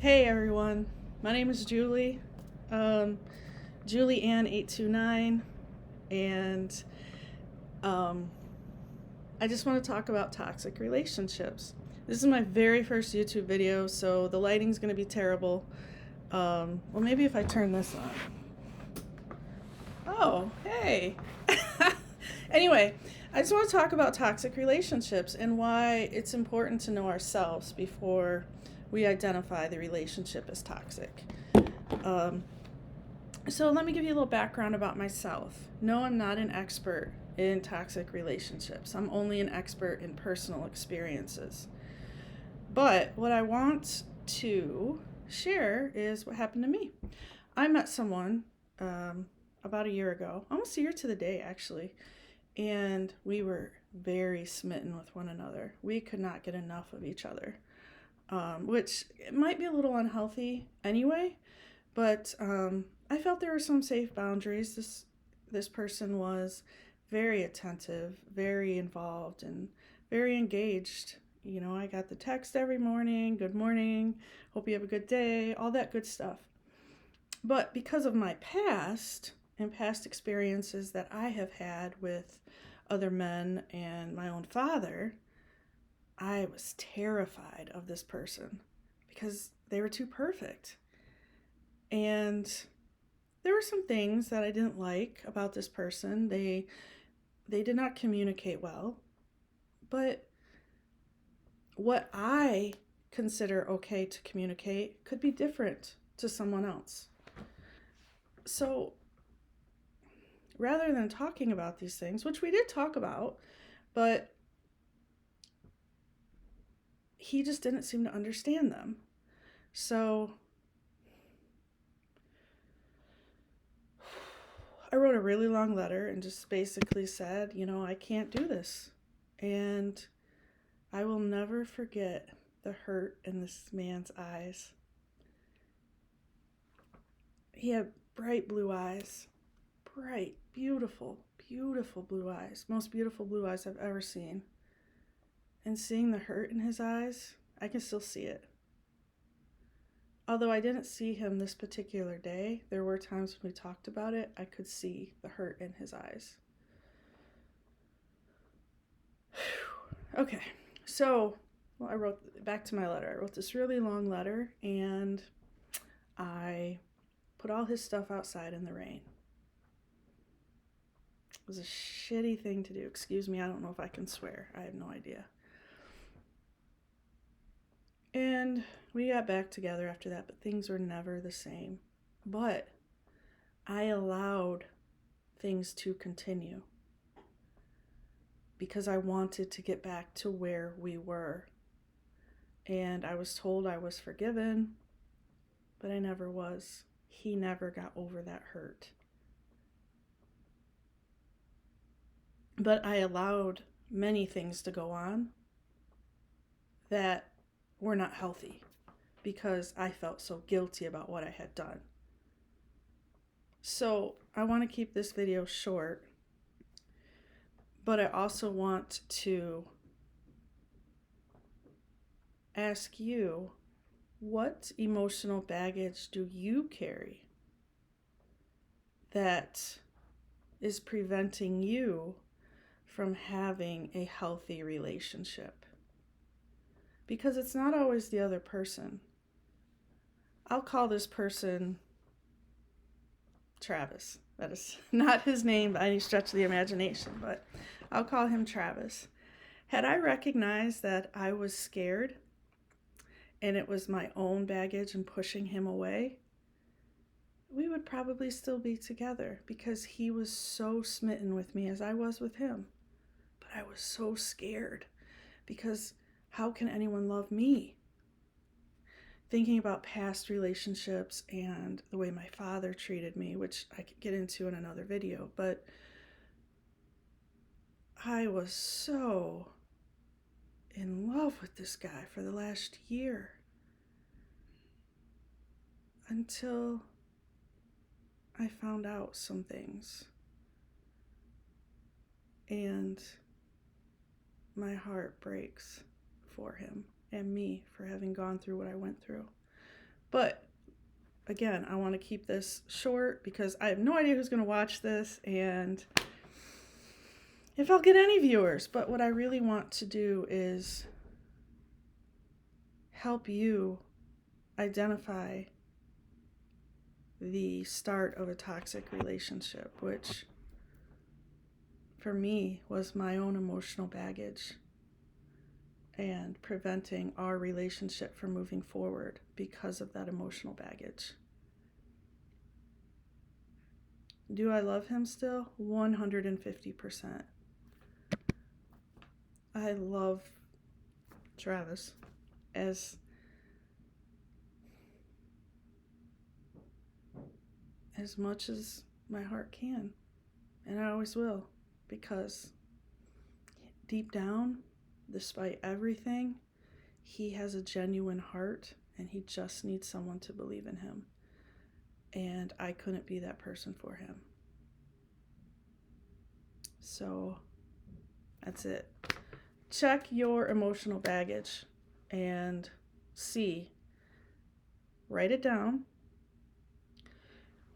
Hey everyone, my name is Julie, um, Julie Ann 829, and um, I just want to talk about toxic relationships. This is my very first YouTube video, so the lighting's going to be terrible. Well, maybe if I turn this on. Oh, hey. Anyway, I just want to talk about toxic relationships and why it's important to know ourselves before we identify the relationship as toxic. Um, so let me give you a little background about myself. No, I'm not an expert in toxic relationships. I'm only an expert in personal experiences. But what I want to share is what happened to me. I met someone about a year ago, almost a year to the day actually, and we were very smitten with one another. We could not get enough of each other, which it might be a little unhealthy anyway, but I felt there were some safe boundaries. This person was very attentive, very involved, and very engaged. You know, I got the text every morning, good morning, hope you have a good day, all that good stuff. But because of my past and past experiences that I have had with other men and my own father, I was terrified of this person because they were too perfect. And there were some things that I didn't like about this person. They did not communicate well, but what I consider okay to communicate could be different to someone else. So rather than talking about these things, which we did talk about, but he just didn't seem to understand them. So I wrote a really long letter and just basically said, I can't do this. And I will never forget the hurt in this man's eyes. He had bright blue eyes. Bright, beautiful, beautiful blue eyes. Most beautiful blue eyes I've ever seen. And seeing the hurt in his eyes, I can still see it. Although I didn't see him this particular day, there were times when we talked about it, I could see the hurt in his eyes. Okay, so I wrote back to my letter. I wrote this really long letter and I put all his stuff outside in the rain. It was a shitty thing to do. Excuse me, I don't know if I can swear. I have no idea. And we got back together after that, but things were never the same. But I allowed things to continue because I wanted to get back to where we were. And I was told I was forgiven, but I never was. He never got over that hurt. But I allowed many things to go on that were not healthy because I felt so guilty about what I had done. So I want to keep this video short, but I also want to ask you, what emotional baggage do you carry that is preventing you from having a healthy relationship? Because it's not always the other person. I'll call this person Travis. That is not his name by any stretch of the imagination, but I'll call him Travis. Had I recognized that I was scared and it was my own baggage and pushing him away, we would probably still be together because he was so smitten with me as I was with him. But I was so scared because how can anyone love me? Thinking about past relationships and the way my father treated me, which I could get into in another video, but I was so in love with this guy for the last year until I found out some things. And my heart breaks for him and me for having gone through what I went through. But again, I want to keep this short because I have no idea who's going to watch this and if I'll get any viewers. But what I really want to do is help you identify the start of a toxic relationship, which for me was my own emotional baggage and preventing our relationship from moving forward because of that emotional baggage. Do I love him still? 150%. I love Travis as much as my heart can, and I always will, because deep down, despite everything, he has a genuine heart and he just needs someone to believe in him, and I couldn't be that person for him. So that's it. Check your emotional baggage and write it down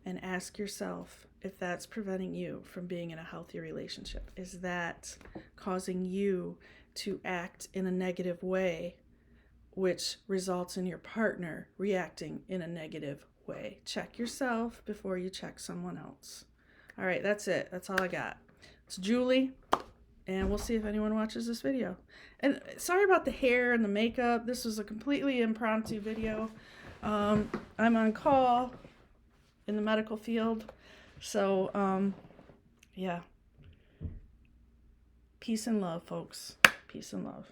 and ask yourself if that's preventing you from being in a healthy relationship. Is that causing you to act in a negative way, which results in your partner reacting in a negative way? Check yourself before you check someone else. All right, that's it. That's all I got. It's Julie, and we'll see if anyone watches this video. And sorry about the hair and the makeup. This was a completely impromptu video. I'm on call in the medical field. So, yeah. Peace and love, folks. Peace and love.